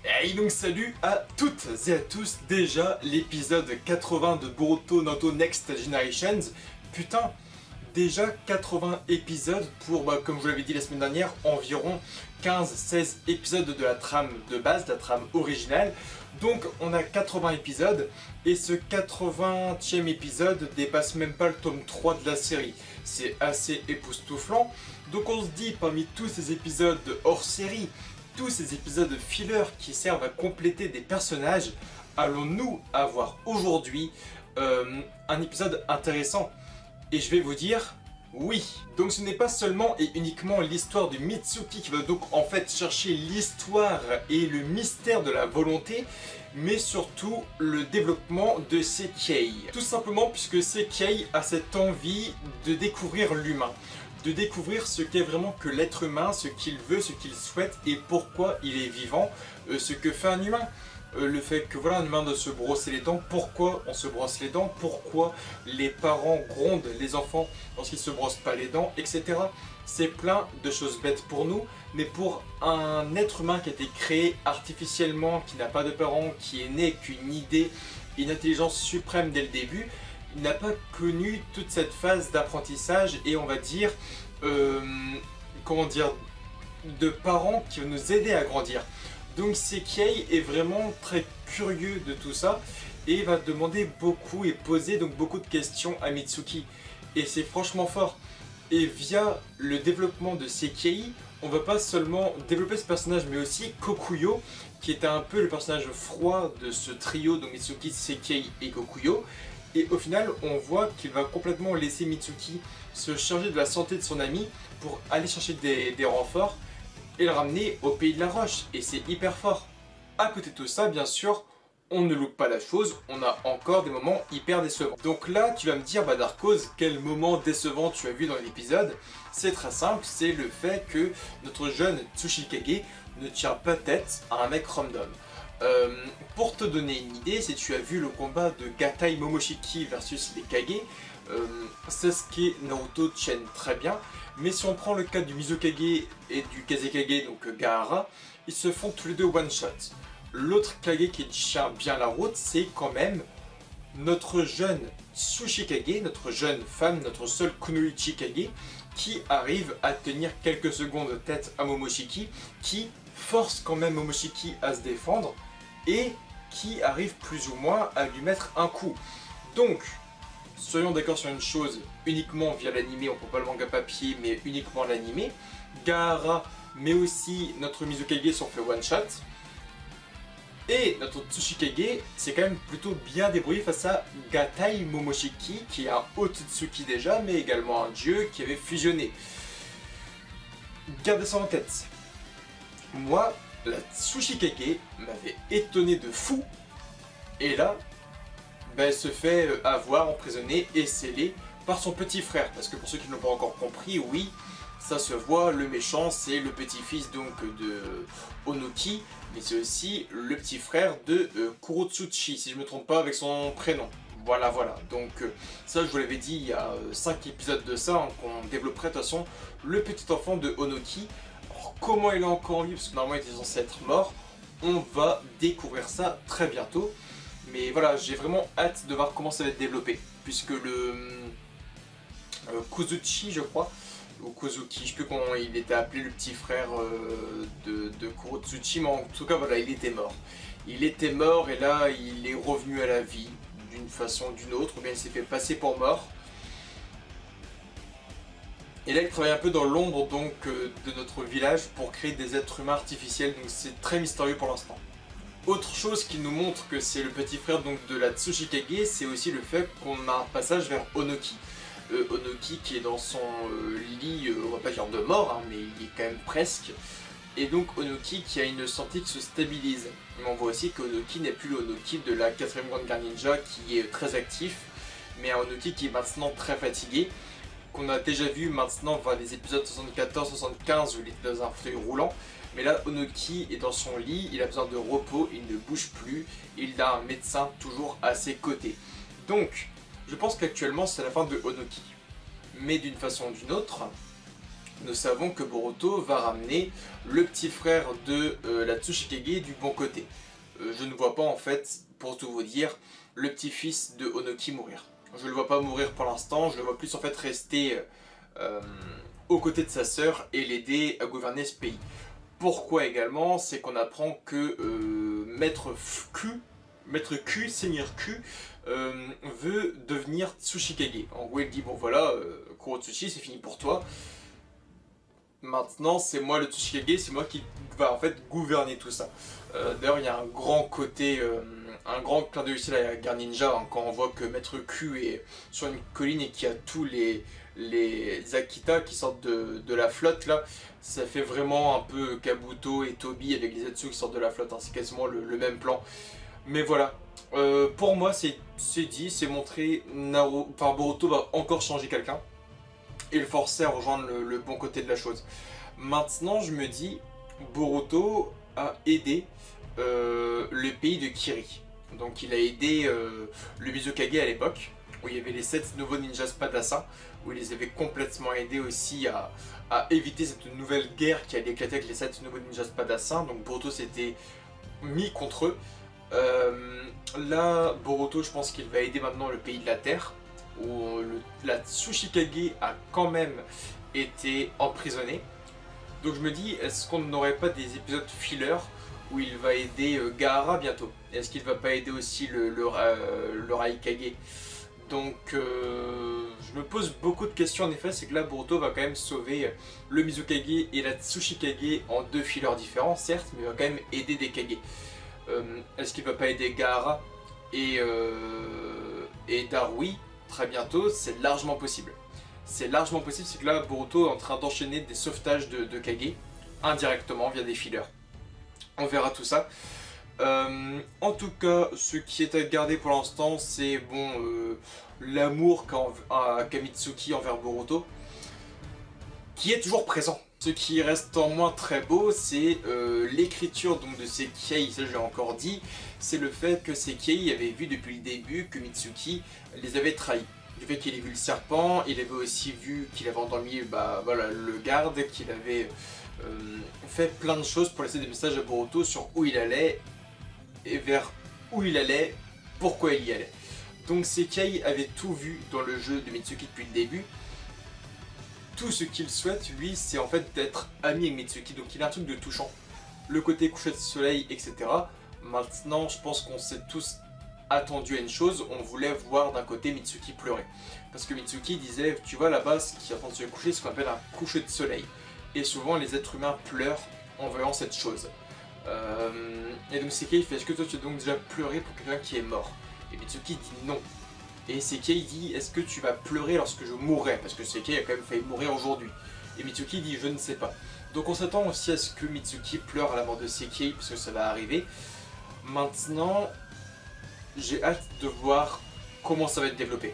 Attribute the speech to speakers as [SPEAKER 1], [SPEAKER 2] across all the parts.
[SPEAKER 1] Et donc salut à toutes et à tous, déjà l'épisode 80 de Boruto Naruto Next Generations. Putain, déjà 80 épisodes pour, comme je vous l'avais dit la semaine dernière, environ 15-16 épisodes de la trame de base, de la trame originale. Donc on a 80 épisodes et ce 80e épisode dépasse même pas le tome 3 de la série. C'est assez époustouflant. Donc on se dit, parmi tous ces épisodes hors série, tous ces épisodes filler qui servent à compléter des personnages, allons-nous avoir aujourd'hui un épisode intéressant? Et je vais vous dire oui. Donc ce n'est pas seulement et uniquement l'histoire de Mitsuki qui va donc en fait chercher l'histoire et le mystère de la volonté, mais surtout le développement de Seikei. Tout simplement puisque Seikei a cette envie de découvrir l'humain, de découvrir ce qu'est vraiment que l'être humain, ce qu'il veut, ce qu'il souhaite et pourquoi il est vivant, ce que fait un humain. Le fait que voilà, un humain doit se brosser les dents, pourquoi on se brosse les dents, pourquoi les parents grondent les enfants lorsqu'ils se brossent pas les dents, etc. C'est plein de choses bêtes pour nous, mais pour un être humain qui a été créé artificiellement, qui n'a pas de parents, qui est né avec une idée, une intelligence suprême dès le début, il n'a pas connu toute cette phase d'apprentissage et on va dire, comment dire, de parents qui vont nous aider à grandir. Donc Seikei est vraiment très curieux de tout ça et va demander beaucoup et poser donc beaucoup de questions à Mitsuki. Et c'est franchement fort. Et via le développement de Seikei, on va pas seulement développer ce personnage mais aussi Kokuyo, qui était un peu le personnage froid de ce trio de Mitsuki, Seikei et Kokuyo. Et au final, on voit qu'il va complètement laisser Mitsuki se charger de la santé de son ami pour aller chercher des renforts et le ramener au pays de la roche. Et c'est hyper fort. À côté de tout ça, bien sûr, on ne loupe pas la chose, on a encore des moments hyper décevants. Donc là, tu vas me dire, Darkose, quel moment décevant tu as vu dans l'épisode? C'est très simple, c'est le fait que notre jeune Tsuchikage ne tient pas tête à un mec random. Pour te donner une idée, si tu as vu le combat de Gatai Momoshiki versus les Kage, Sasuke Naruto tiennent très bien, mais si on prend le cas du Mizukage et du Kazekage, donc Gaara, ils se font tous les deux one shot. L'autre Kage qui tient bien la route, c'est quand même notre jeune Tsuchikage, notre jeune femme, notre seule Kunoichi Kage, qui arrive à tenir quelques secondes tête à Momoshiki, qui force quand même Momoshiki à se défendre et qui arrive plus ou moins à lui mettre un coup. Donc, soyons d'accord sur une chose, uniquement via l'animé, on ne prend pas le manga papier, mais uniquement l'animé, Gaara, mais aussi notre Mizukage sont fait one shot. Et notre Tsuchikage s'est quand même plutôt bien débrouillé face à Gatai Momoshiki, qui est un Otsutsuki déjà, mais également un dieu qui avait fusionné. Gardez ça en tête. Moi, la Tsuchikage m'avait étonné de fou, et là, elle se fait avoir, emprisonnée et scellée par son petit frère. Parce que pour ceux qui ne l'ont pas encore compris, oui, ça se voit, le méchant c'est le petit-fils donc de Onoki, mais c'est aussi le petit frère de Kurotsuchi, si je ne me trompe pas avec son prénom. Voilà, donc ça je vous l'avais dit il y a 5 épisodes de ça, qu'on développerait de toute façon le petit enfant de Onoki. Alors comment il est encore en vie, parce que normalement il était censé être mort, on va découvrir ça très bientôt. Mais voilà, j'ai vraiment hâte de voir comment ça va être développé, puisque le Kozuchi, je crois, ou Kozuki, je ne sais plus comment il était appelé, le petit frère de Kurotsuchi, mais en tout cas voilà, il était mort. Il était mort et là il est revenu à la vie d'une façon ou d'une autre, ou bien il s'est fait passer pour mort. Et là il travaille un peu dans l'ombre donc de notre village pour créer des êtres humains artificiels, donc c'est très mystérieux pour l'instant. Autre chose qui nous montre que c'est le petit frère donc de la Tsuchikage, c'est aussi le fait qu'on a un passage vers Onoki. Onoki qui est dans son lit, on va pas dire de mort, hein, mais il est quand même presque. Et donc Onoki qui a une santé qui se stabilise. Mais on voit aussi qu'Onoki n'est plus l'Onoki de la 4ème Grande Guerre Ninja qui est très actif, mais un Onoki qui est maintenant très fatigué, qu'on a déjà vu maintenant dans les épisodes 74-75 où il était dans un fauteuil roulant. Mais là, Onoki est dans son lit, il a besoin de repos, il ne bouge plus, il a un médecin toujours à ses côtés. Donc, je pense qu'actuellement c'est la fin de Onoki. Mais d'une façon ou d'une autre, nous savons que Boruto va ramener le petit frère de la Tsuchikage du bon côté. Je ne vois pas en fait, pour tout vous dire, le petit-fils de Onoki mourir. Je ne le vois pas mourir pour l'instant, je le vois plus en fait rester aux côtés de sa sœur et l'aider à gouverner ce pays. Pourquoi également? C'est qu'on apprend que Maître Q, Seigneur Q, veut devenir Tsuchikage. En gros, il dit, bon voilà, Kurotsuchi, c'est fini pour toi. Maintenant, c'est moi le Tsuchikage, c'est moi qui va en fait gouverner tout ça. D'ailleurs, il y a un grand côté, un grand clin d'œil aussi à la guerre ninja, hein, quand on voit que Maître Q est sur une colline et qu'il y a tous les Akita qui sortent de la flotte là. Ça fait vraiment un peu Kabuto et Toby avec les Zetsu qui sortent de la flotte, hein. C'est quasiment le même plan. Mais voilà, pour moi c'est dit, c'est montré, Boruto va encore changer quelqu'un et le forcer à rejoindre le bon côté de la chose. Maintenant je me dis, Boruto a aidé le pays de Kiri. Donc il a aidé le Mizukage à l'époque, où il y avait les 7 nouveaux ninjas Spadassin, où il les avait complètement aidés aussi à éviter cette nouvelle guerre qui allait éclater avec les 7 nouveaux ninjas Spadassin. Donc Boruto s'était mis contre eux. Là, Boruto, je pense qu'il va aider maintenant le pays de la Terre, où la Tsuchikage a quand même été emprisonnée. Donc je me dis, est-ce qu'on n'aurait pas des épisodes filler où il va aider Gaara bientôt? Est-ce qu'il va pas aider aussi le Raikage? Donc je me pose beaucoup de questions en effet, c'est que là Boruto va quand même sauver le Mizukage et la Tsuchikage en 2 fillers différents certes, mais il va quand même aider des Kage. Est-ce qu'il va pas aider Gaara et Darui très bientôt? C'est largement possible. C'est largement possible, c'est que là Boruto est en train d'enchaîner des sauvetages de Kage indirectement via des fillers. On verra tout ça. En tout cas, ce qui est à garder pour l'instant, c'est bon, l'amour qu'a Mitsuki envers Boruto, qui est toujours présent. Ce qui reste en moins très beau, c'est l'écriture de Seikei, ça je l'ai encore dit, c'est le fait que Seikei avait vu depuis le début que Mitsuki les avait trahis. Du fait qu'il ait vu le serpent, il avait aussi vu qu'il avait endormi voilà, le garde, qu'il avait fait plein de choses pour laisser des messages à Boruto sur où il allait et vers où il allait, pourquoi il y allait. Donc Seikei avait tout vu dans le jeu de Mitsuki depuis le début. Tout ce qu'il souhaite, lui, c'est en fait d'être ami avec Mitsuki, donc il a un truc de touchant. Le côté coucher de soleil, etc. Maintenant, je pense qu'on s'est tous attendu à une chose, on voulait voir d'un côté Mitsuki pleurer. Parce que Mitsuki disait, tu vois là-bas, ce qui est en train de se coucher, c'est ce qu'on appelle un coucher de soleil. Et souvent, les êtres humains pleurent en voyant cette chose. Et donc Seikei fait, est-ce que toi tu as donc déjà pleuré pour quelqu'un qui est mort? Et Mitsuki dit non. Et Seikei dit, est-ce que tu vas pleurer lorsque je mourrai? Parce que Seikei a quand même failli mourir aujourd'hui. Et Mitsuki dit, je ne sais pas. Donc on s'attend aussi à ce que Mitsuki pleure à la mort de Seikei, parce que ça va arriver. Maintenant, j'ai hâte de voir comment ça va être développé.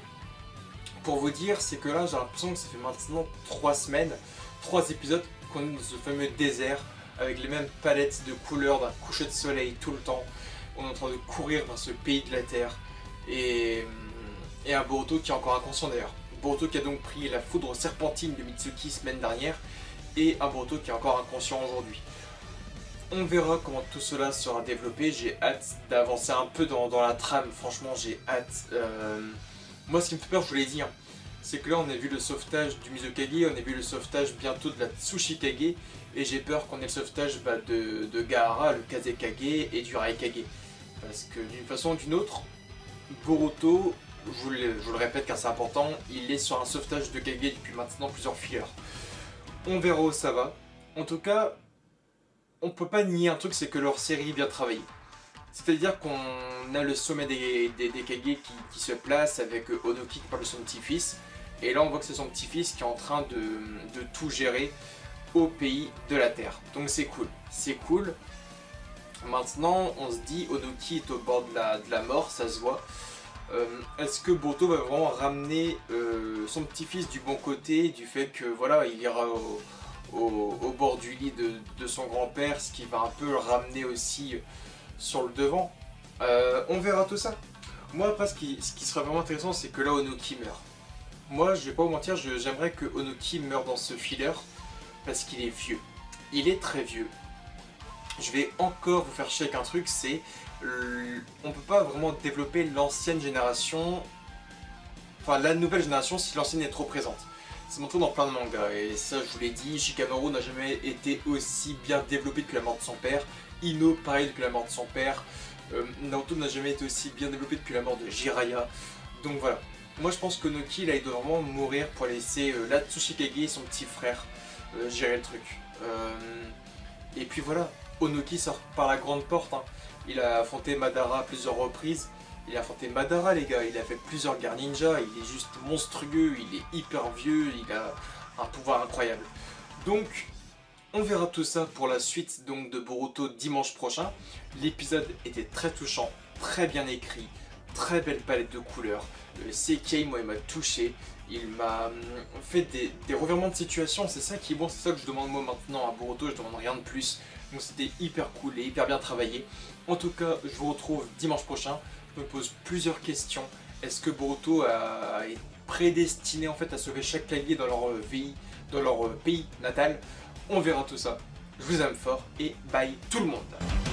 [SPEAKER 1] Pour vous dire, c'est que là, j'ai l'impression que ça fait maintenant 3 semaines, 3 épisodes qu'on est dans ce fameux désert, avec les mêmes palettes de couleurs d'un coucher de soleil tout le temps. On est en train de courir dans ce pays de la terre. Et un Boruto qui est encore inconscient d'ailleurs. Boruto qui a donc pris la foudre serpentine de Mitsuki semaine dernière. Et un Boruto qui est encore inconscient aujourd'hui. On verra comment tout cela sera développé. J'ai hâte d'avancer un peu dans la trame. Franchement, j'ai hâte. Moi, ce qui me fait peur, je vous l'ai dit, hein, c'est que là, on a vu le sauvetage du Mizukage, on a vu le sauvetage bientôt de la Tsuchikage. Et j'ai peur qu'on ait le sauvetage de Gaara, le Kazekage et du Raikage. Parce que d'une façon ou d'une autre, Boruto, je vous le répète car c'est important, il est sur un sauvetage de Kage depuis maintenant plusieurs fillers. On verra où ça va. En tout cas, on peut pas nier un truc, c'est que leur série est bien travaillée. C'est-à-dire qu'on a le sommet des Kage qui se place avec Onoki qui parle de son petit-fils. Et là on voit que c'est son petit-fils qui est en train de tout gérer au pays de la Terre. Donc c'est cool. C'est cool. Maintenant on se dit Onoki est au bord de la mort, ça se voit. Est-ce que Boruto va vraiment ramener son petit-fils du bon côté, du fait que voilà, il ira au bord du lit de son grand-père, ce qui va un peu le ramener aussi sur le devant. On verra tout ça. Moi après ce qui serait vraiment intéressant, c'est que là Onoki meurt. Moi je vais pas vous mentir, j'aimerais que Onoki meure dans ce filler, parce qu'il est vieux. Il est très vieux. Je vais encore vous faire chier avec un truc, c'est... on peut pas vraiment développer l'ancienne génération... Enfin, la nouvelle génération si l'ancienne est trop présente. C'est montré dans plein de mangas, et ça je vous l'ai dit, Shikamaru n'a jamais été aussi bien développé depuis la mort de son père. Ino, pareil, depuis la mort de son père. Naruto n'a jamais été aussi bien développé depuis la mort de Jiraiya. Donc voilà. Moi je pense qu'Onoki, là, il doit vraiment mourir pour laisser la Tsuchikage et son petit frère gérer le truc. Et puis voilà, Onoki sort par la grande porte. Hein. Il a affronté Madara à plusieurs reprises. Il a affronté Madara, les gars. Il a fait plusieurs guerres ninja. Il est juste monstrueux. Il est hyper vieux. Il a un pouvoir incroyable. Donc, on verra tout ça pour la suite donc, de Boruto dimanche prochain. L'épisode était très touchant, très bien écrit, très belle palette de couleurs. Le Seikei, moi, il m'a touché. Il m'a fait des revirements de situation, c'est ça qui est bon, c'est ça que je demande moi maintenant à Boruto, je demande rien de plus. Donc c'était hyper cool et hyper bien travaillé. En tout cas, je vous retrouve dimanche prochain. Je me pose plusieurs questions. Est-ce que Boruto est prédestiné en fait à sauver chaque Kage dans leur pays natal? On verra tout ça. Je vous aime fort et bye tout le monde.